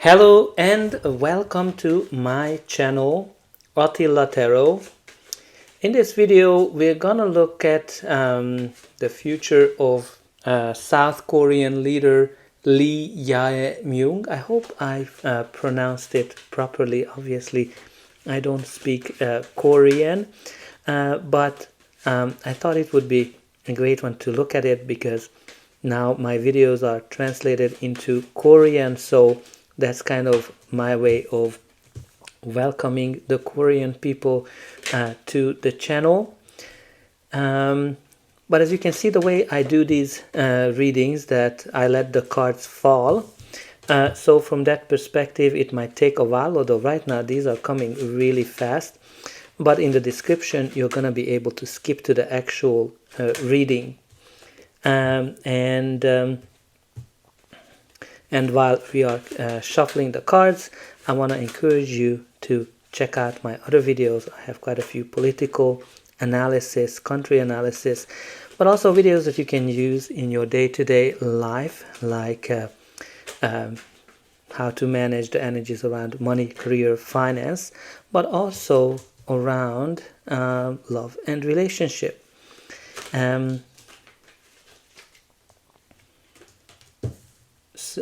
Hello and welcome to my channel, Attila Tarot. In this video, we're gonna look at the future of South Korean leader Lee Jae-myung. I hope I've pronounced it properly. Obviously, I don't speak Korean, but I thought it would be a great one to look at it because now my videos are translated into Korean, so that's kind of my way of welcoming the Korean people to the channel. But as you can see, the way I do these readings, that I let the cards fall. So from that perspective, it might take a while, although right now these are coming really fast. But in the description, you're going to be able to skip to the actual reading. And while we are shuffling the cards, I want to encourage you to check out my other videos. I have quite a few political analysis, country analysis, but also videos that you can use in your day-to-day life, like how to manage the energies around money, career, finance, but also around love and relationship.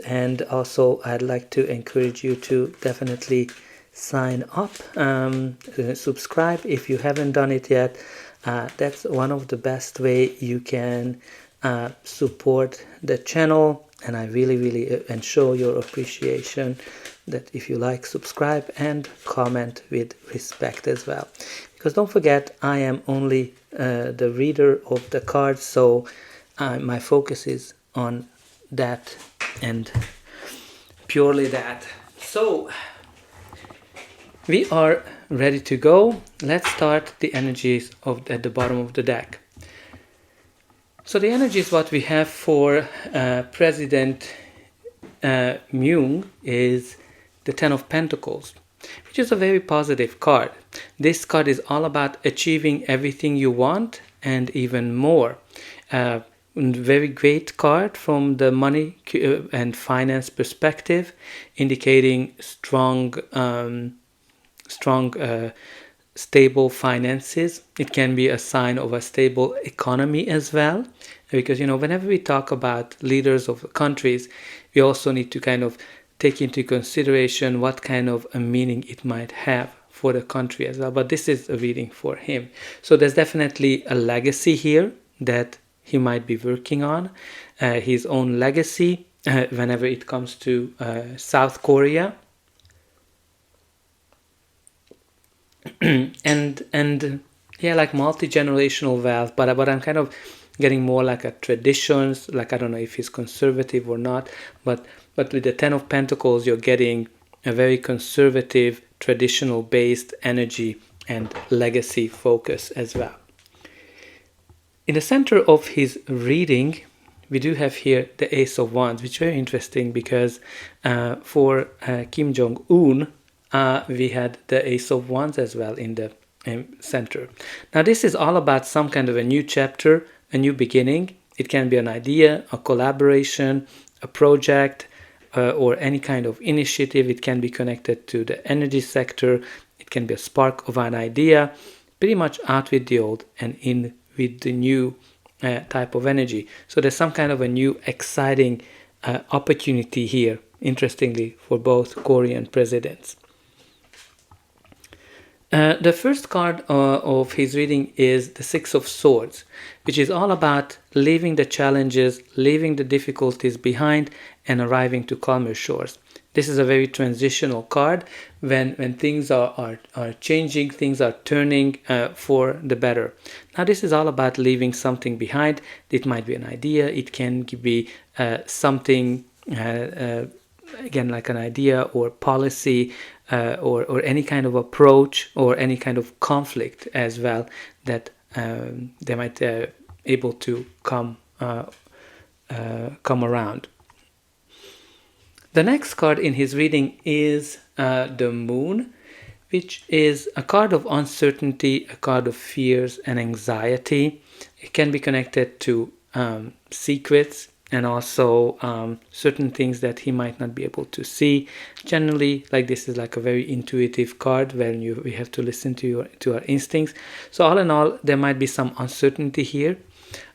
And also I'd like to encourage you to definitely sign up, subscribe if you haven't done it yet. That's one of the best way you can support the channel, and I really and show your appreciation that if you like, subscribe and comment with respect as well, because don't forget, I am only the reader of the cards, so my focus is on that and purely that. So we are ready to go. Let's start the energies at the bottom of the deck. So the energies what we have for President Myung is the Ten of Pentacles, which is a very positive card. This card is all about achieving everything you want and even more. Very great card from the money and finance perspective, indicating strong, stable finances. It can be a sign of a stable economy as well, because whenever we talk about leaders of countries, we also need to kind of take into consideration what kind of a meaning it might have for the country as well. But this is a reading for him, so there's definitely a legacy here that he might be working on, his own legacy whenever it comes to South Korea. and yeah, like multi-generational wealth, but I'm kind of getting more like a traditions, like I don't know if he's conservative or not, but with the Ten of Pentacles, you're getting a very conservative, traditional based energy and legacy focus as well. In the center of his reading, we do have here the Ace of Wands, which is very interesting because for Kim Jong-un, we had the Ace of Wands as well in the center. Now this is all about some kind of a new chapter, a new beginning. It can be an idea, a collaboration, a project, or any kind of initiative. It can be connected to the energy sector. It can be a spark of an idea, pretty much out with the old and in with the new type of energy. So there's some kind of a new exciting opportunity here, interestingly, for both Korean presidents. The first card of his reading is the Six of Swords, which is all about leaving the challenges, leaving the difficulties behind, and arriving to calmer shores. This is a very transitional card when things are changing, things are turning for the better. Now this is all about leaving something behind. It might be an idea, it can be something, again, like an idea or policy, or any kind of approach or any kind of conflict as well that they might able to come around. The next card in his reading is the Moon, which is a card of uncertainty, a card of fears and anxiety. It can be connected to secrets. and also certain things that he might not be able to see. Generally, like, this is like a very intuitive card when we have to listen to our instincts. So all in all, there might be some uncertainty here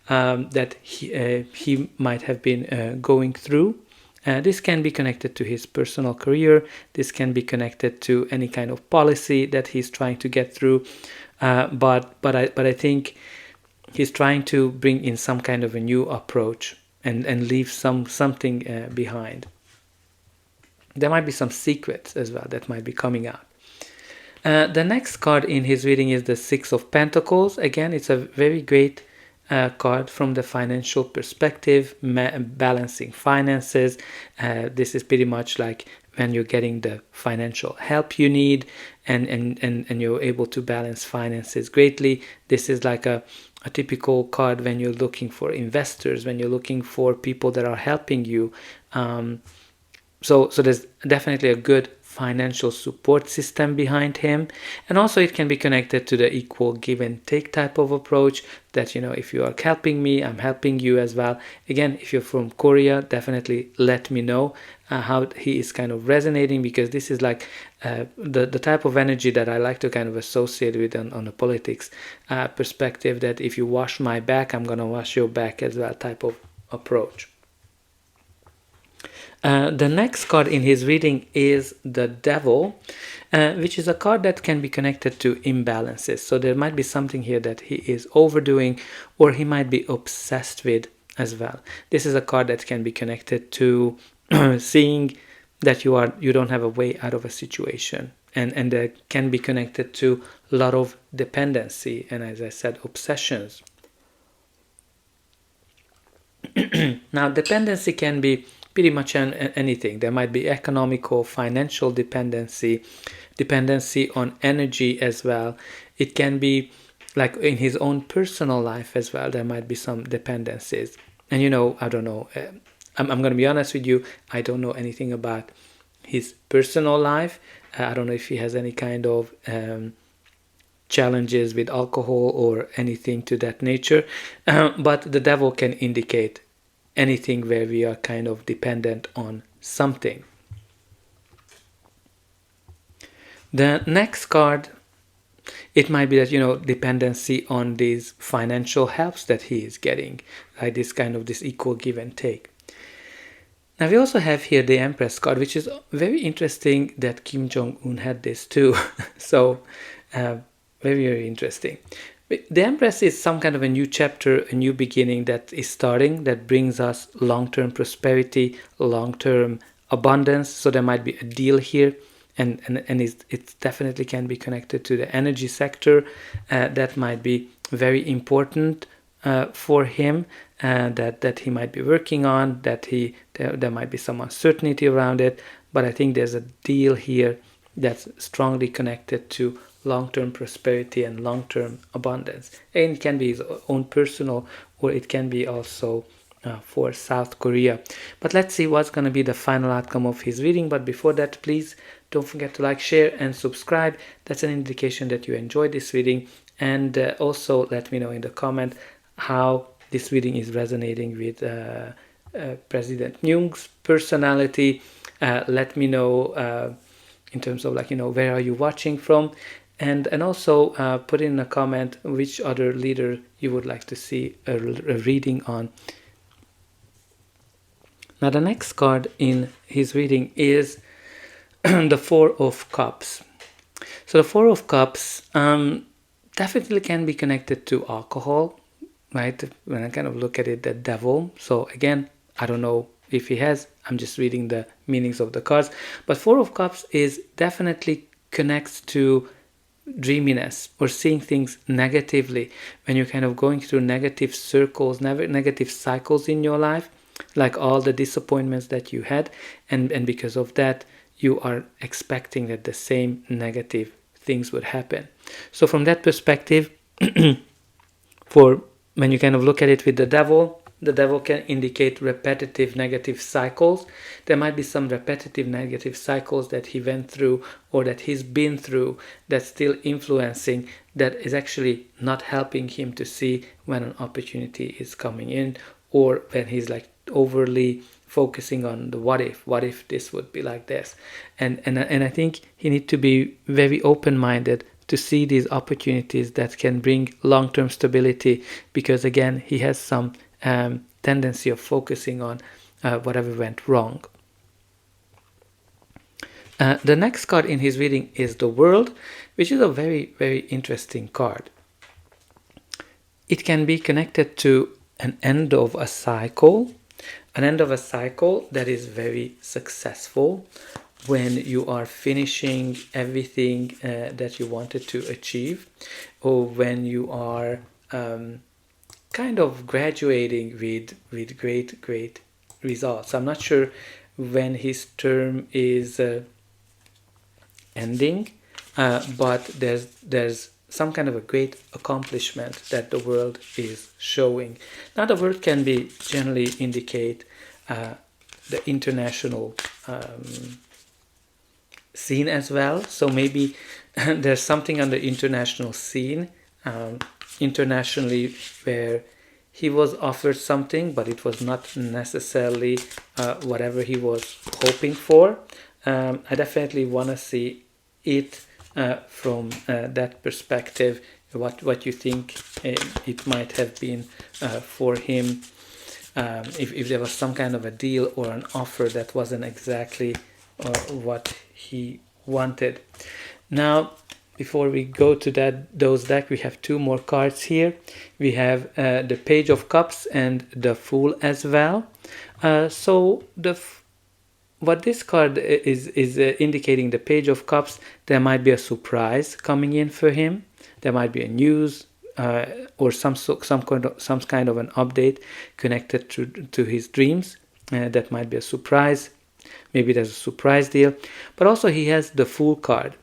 that he might have been going through. This can be connected to his personal career. This can be connected to any kind of policy that he's trying to get through. But I think he's trying to bring in some kind of a new approach and leave something behind. There might be some secrets as well that might be coming out. The next card in his reading is the Six of Pentacles. Again, it's a very great card from the financial perspective, balancing finances. This is pretty much like when you're getting the financial help you need and you're able to balance finances greatly. This is like a typical card when you're looking for investors, when you're looking for people that are helping you. So there's definitely a good financial support system behind him. And also it can be connected to the equal give and take type of approach that, if you are helping me, I'm helping you as well. Again, if you're from Korea, definitely let me know how he is kind of resonating, because this is like the type of energy that I like to kind of associate with on the politics perspective, that if you wash my back, I'm going to wash your back as well type of approach. The next card in his reading is the Devil, which is a card that can be connected to imbalances. So there might be something here that he is overdoing, or he might be obsessed with as well. This is a card that can be connected to seeing that you don't have a way out of a situation, and that can be connected to a lot of dependency and, as I said, obsessions. Now, dependency can be pretty much anything. There might be economical, financial dependency on energy as well. It can be like in his own personal life as well. There might be some dependencies. And I don't know. I'm going to be honest with you. I don't know anything about his personal life. I don't know if he has any kind of challenges with alcohol or anything to that nature. But the Devil can indicate anything where we are kind of dependent on something. The next card, it might be that, dependency on these financial helps that he is getting, like this equal give and take. Now we also have here the Empress card, which is very interesting that Kim Jong-un had this too. So very, very interesting. The Empress is some kind of a new chapter, a new beginning that is starting, that brings us long-term prosperity, long-term abundance. So there might be a deal here, and it definitely can be connected to the energy sector. That might be very important for him, that he might be working on, that there might be some uncertainty around it. But I think there's a deal here that's strongly connected to long-term prosperity and long-term abundance. And it can be his own personal, or it can be also for South Korea. But let's see what's going to be the final outcome of his reading. But before that, please don't forget to like, share, and subscribe. That's an indication that you enjoyed this reading. And also let me know in the comment how this reading is resonating with President Myung's personality. Let me know in terms of where are you watching from. And also put in a comment which other leader you would like to see a reading on. Now the next card in his reading is the Four of Cups. So the Four of Cups definitely can be connected to alcohol, right? When I kind of look at it, the Devil. So again, I don't know if he has. I'm just reading the meanings of the cards. But Four of Cups is definitely connects to dreaminess or seeing things negatively, when you're kind of going through negative circles, negative cycles in your life, like all the disappointments that you had, and because of that you are expecting that the same negative things would happen. So from that perspective, for when you kind of look at it with the Devil can indicate repetitive negative cycles. There might be some repetitive negative cycles that he went through or that he's been through that's still influencing, that is actually not helping him to see when an opportunity is coming in, or when he's like overly focusing on the what if this would be like this. And I think he needs to be very open-minded to see these opportunities that can bring long-term stability, because again, he has some tendency of focusing on whatever went wrong. The next card in his reading is the World, which is a very, very interesting card. It can be connected to an end of a cycle that is very successful, when you are finishing everything that you wanted to achieve, or when you are kind of graduating with great results. I'm not sure when his term is ending, but there's some kind of a great accomplishment that the World is showing. Now, the World can be generally indicate the international scene as well. So maybe there's something on the international scene, internationally, where he was offered something, but it was not necessarily whatever he was hoping for. I definitely want to see it from that perspective, what you think it might have been for him, if there was some kind of a deal or an offer that wasn't exactly what he wanted. Now, before we go to those decks, we have two more cards here. We have the Page of Cups and the Fool as well. So what this card is indicating, the Page of Cups, there might be a surprise coming in for him. There might be a news or some kind of an update connected to his dreams. That might be a surprise. Maybe there's a surprise deal. But also he has the Fool card.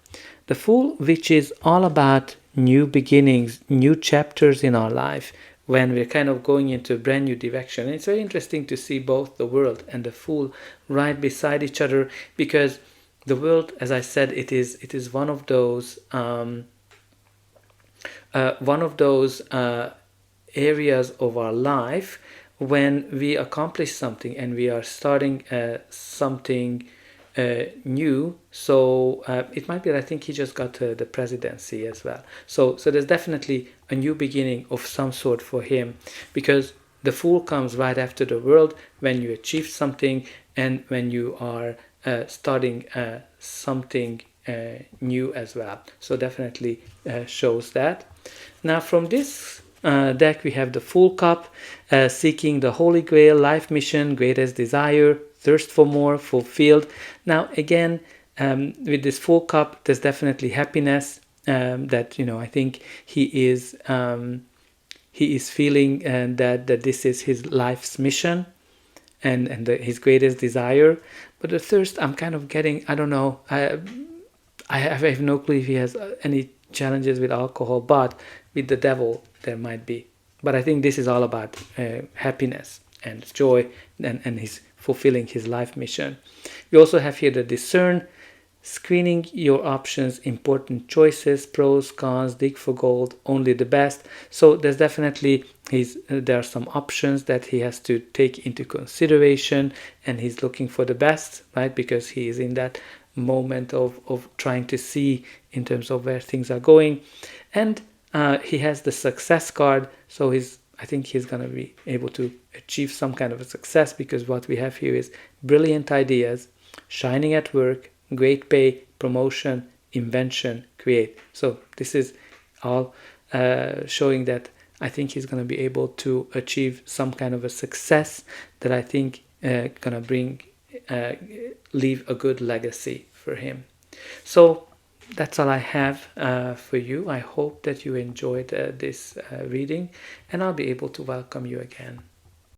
The Fool, which is all about new beginnings, new chapters in our life, when we're kind of going into a brand new direction. And it's very interesting to see both the World and the Fool right beside each other, because the World, as I said, it is one of those areas of our life when we accomplish something and we are starting something new. So it might be that I think he just got the presidency as well. So there's definitely a new beginning of some sort for him, because the Fool comes right after the World, when you achieve something and when you are starting something new as well. So definitely shows that. Now, from this deck, we have the Fool Cup, seeking the Holy Grail, life mission, greatest desire, thirst for more, fulfilled. Now, again, with this Fool Cup, there's definitely happiness that, I think he is feeling that this is his life's mission and his greatest desire. But the thirst, I'm kind of getting, I don't know, I have no clue if he has any challenges with alcohol, but with the devil there might be. But I think this is all about happiness and joy, and he's fulfilling his life mission. We also have here the Discern, screening your options, important choices, pros, cons, dig for gold, only the best. So there's definitely there are some options that he has to take into consideration, and he's looking for the best, right? Because he is in that moment of trying to see in terms of where things are going. And he has the Success card, so I think he's going to be able to achieve some kind of a success, because what we have here is brilliant ideas, shining at work, great pay, promotion, invention, create. So this is all showing that I think he's going to be able to achieve some kind of a success that I think going to leave a good legacy for him. So that's all I have for you. I hope that you enjoyed this reading, and I'll be able to welcome you again.